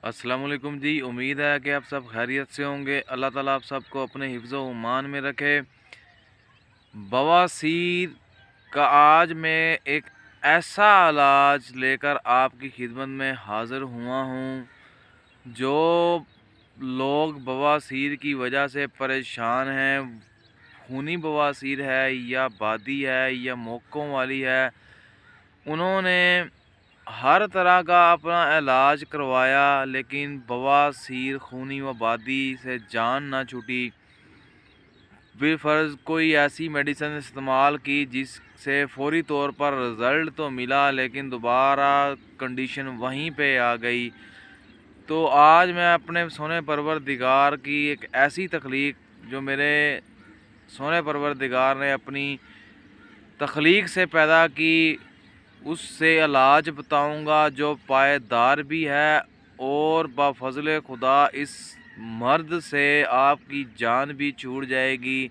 अस्सलाम वालेकुम जी। उम्मीद है कि आप सब खैरियत से होंगे। अल्लाह ताला आप सबको अपने हिफ्ज़ व ईमान में रखे। बवासीर का आज मैं एक ऐसा इलाज लेकर आपकी खिदमत में हाज़िर हुआ हूँ, जो लोग बवासीर की वजह से परेशान हैं, खूनी बवासीर है या बादी है या मोक्कों वाली है, उन्होंने हर तरह का अपना इलाज करवाया, लेकिन बवासीर खूनी वबादी से जान ना छूटी। बिलफ़र्ज़ कोई ऐसी मेडिसिन इस्तेमाल की जिससे फ़ौरी तौर पर रिज़ल्ट तो मिला, लेकिन दोबारा कंडीशन वहीं पे आ गई। तो आज मैं अपने सोने परवरदिगार की एक ऐसी तख्लीक, जो मेरे सोने परवरदिगार ने अपनी तख्लीक से पैदा की, उससे इलाज बताऊंगा जो पायदार भी है, और बाफ़ज़ल खुदा इस मर्द से आपकी जान भी छूट जाएगी।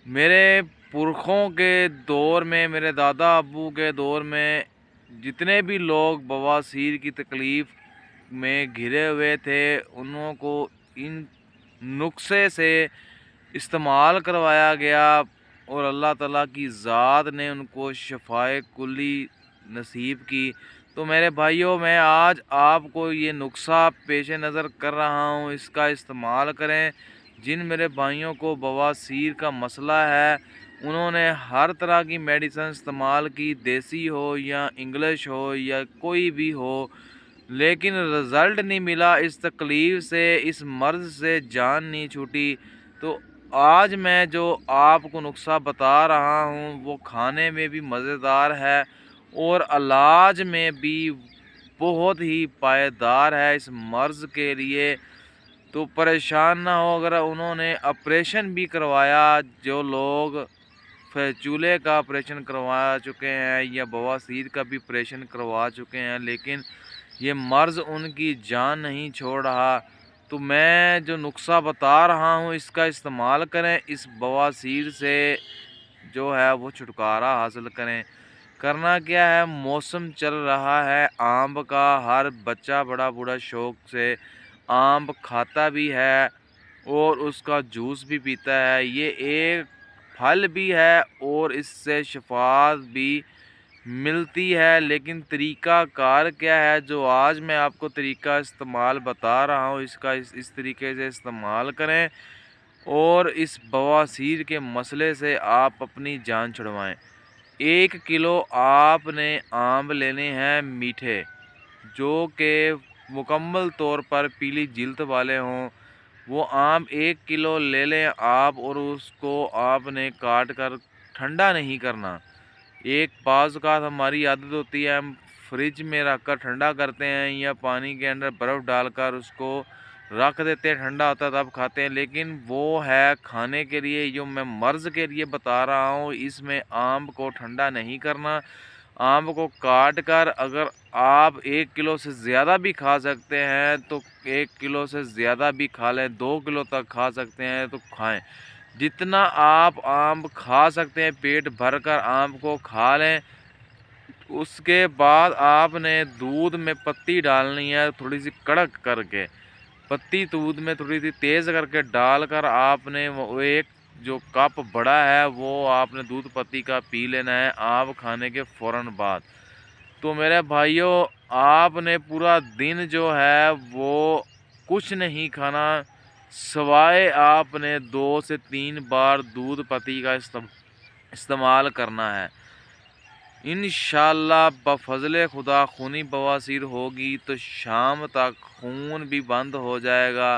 मेरे पुरखों के दौर में, मेरे दादा अब्बू के दौर में जितने भी लोग बवासीर की तकलीफ़ में घिरे हुए थे, उन्हों को इन नुस्खे से इस्तेमाल करवाया गया, और अल्लाह ताला की ज़ात ने उनको शफ़ाए कुल्ली नसीब की। तो मेरे भाइयों, मैं आज आपको ये नुस्खा पेश नज़र कर रहा हूँ, इसका इस्तेमाल करें। जिन मेरे भाइयों को बवासीर का मसला है, उन्होंने हर तरह की मेडिसिन इस्तेमाल की, देसी हो या इंग्लिश हो या कोई भी हो, लेकिन रिज़ल्ट नहीं मिला। इस तकलीफ़ से, इस मर्ज़ से जान नहीं छूटी। तो आज मैं जो आपको नुस्खा बता रहा हूँ, वो खाने में भी मज़ेदार है और इलाज में भी बहुत ही पायदार है इस मर्ज़ के लिए। तो परेशान ना हो। अगर उन्होंने ऑपरेशन भी करवाया, जो लोग चूल्हे का ऑपरेशन करवा चुके हैं या बवासीर का भी ऑपरेशन करवा चुके हैं, लेकिन ये मर्ज़ उनकी जान नहीं छोड़ रहा, तो मैं जो नुस्खा बता रहा हूँ, इसका इस्तेमाल करें। इस बवासीर से जो है वो छुटकारा हासिल करें। करना क्या है, मौसम चल रहा है आम का, हर बच्चा बड़ा बूढ़ा शौक़ से आम खाता भी है और उसका जूस भी पीता है। ये एक फल भी है और इससे शफ़ा भी मिलती है, लेकिन तरीक़ा कार क्या है, जो आज मैं आपको तरीक़ा इस्तेमाल बता रहा हूँ, इसका इस तरीके से इस्तेमाल करें और इस बवासीर के मसले से आप अपनी जान छुड़वाएँ। 1 किलो आपने आम लेने हैं मीठे, जो कि मुकम्मल तौर पर पीली जिल्द वाले हों। वो आम 1 किलो ले लें आप, और उसको आपने काट कर ठंडा नहीं करना। एक बाज़ औक़ात हमारी आदत होती है, हम फ्रिज में रख कर ठंडा करते हैं या पानी के अंदर बर्फ़ डालकर उसको रख देते हैं, ठंडा होता है तब खाते हैं, लेकिन वो है खाने के लिए। जो मैं मर्ज़ के लिए बता रहा हूँ, इसमें आम को ठंडा नहीं करना। आम को काट कर अगर आप 1 किलो से ज़्यादा भी खा सकते हैं तो 1 किलो से ज़्यादा भी खा लें, 2 किलो तक खा सकते हैं तो खाएँ। जितना आप आम खा सकते हैं, पेट भर कर आम को खा लें। उसके बाद आपने दूध में पत्ती डालनी है, थोड़ी-सी कड़क करके। पत्ती दूध में थोड़ी-सी तेज़ करके डालकर आपने वो एक जो कप बड़ा है, वो आपने दूध पत्ती का पी लेना है आम खाने के फ़ौरन बाद। तो मेरे भाइयों, आपने पूरा दिन जो है वो कुछ नहीं खाना, सिवाय आपने 2 से 3 बार दूध पत्ती का इस्तेमाल करना है। इंशाअल्लाह बफ़ज़ल खुदा खूनी बवासीर होगी तो शाम तक खून भी बंद हो जाएगा।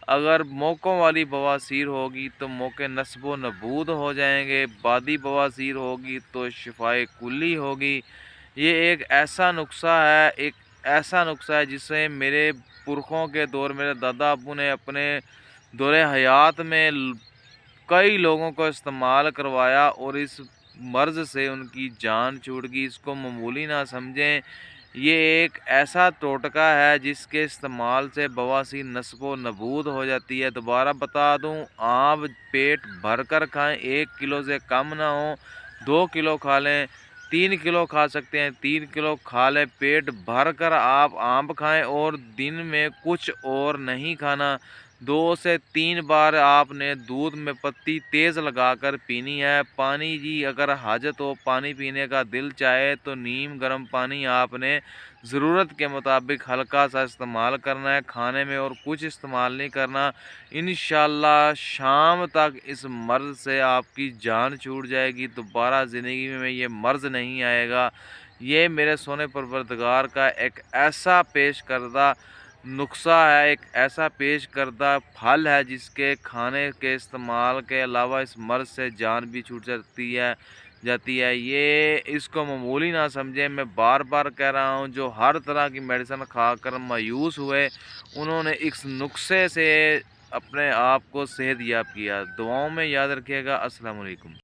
अगर मोकों वाली बवासीर होगी तो मोके नस्ब व नबूद हो जाएँगे। बादी बवासीर होगी तो शिफ़ाए कुल्ली होगी। ये एक ऐसा नुस्ख़ा है, एक ऐसा नुस्ख़ा है जिसे मेरे पुरखों के दौर, मेरे दादा अब्बू ने अपने दौरे हयात में कई लोगों को इस्तेमाल करवाया और इस मर्ज़ से उनकी जान छूट गई। इसको मामूली ना समझें। ये एक ऐसा टोटका है जिसके इस्तेमाल से बवासीर नस्ब व नबूद हो जाती है। दोबारा बता दूँ, आप पेट भर कर खाएँ, 1 किलो से कम ना हो, 2 किलो खा लें। 3 کلو کھا سکتے ہیں 3 کلو کھا لیں، پیٹ بھر کر آپ آم کھائیں اور دن میں کچھ اور نہیں کھانا۔ 2 سے 3 بار آپ نے دودھ میں پتی تیز لگا کر پینی ہے۔ پانی جی اگر حاجت ہو، پانی پینے کا دل چاہے تو نیم گرم پانی آپ نے ضرورت کے مطابق ہلکا سا استعمال کرنا ہے کھانے میں، اور کچھ استعمال نہیں کرنا۔ انشاءاللہ شام تک اس مرض سے آپ کی جان چھوٹ جائے گی، دوبارہ زندگی میں یہ مرض نہیں آئے گا۔ یہ میرے سونے پروردگار کا ایک ایسا پیش کردہ نسخہ ہے، ایک ایسا پیش کردہ پھل ہے جس کے کھانے کے استعمال کے علاوہ اس مرض سے جان بھی چھوٹ جاتی ہے۔ یہ اس کو معمولی نہ سمجھیں، میں بار بار کہہ رہا ہوں، جو ہر طرح کی میڈیسن کھا کر مایوس ہوئے انہوں نے اس نسخے سے اپنے آپ کو صحت یاب کیا۔ دعاؤں میں یاد رکھیے گا۔ السلام علیکم۔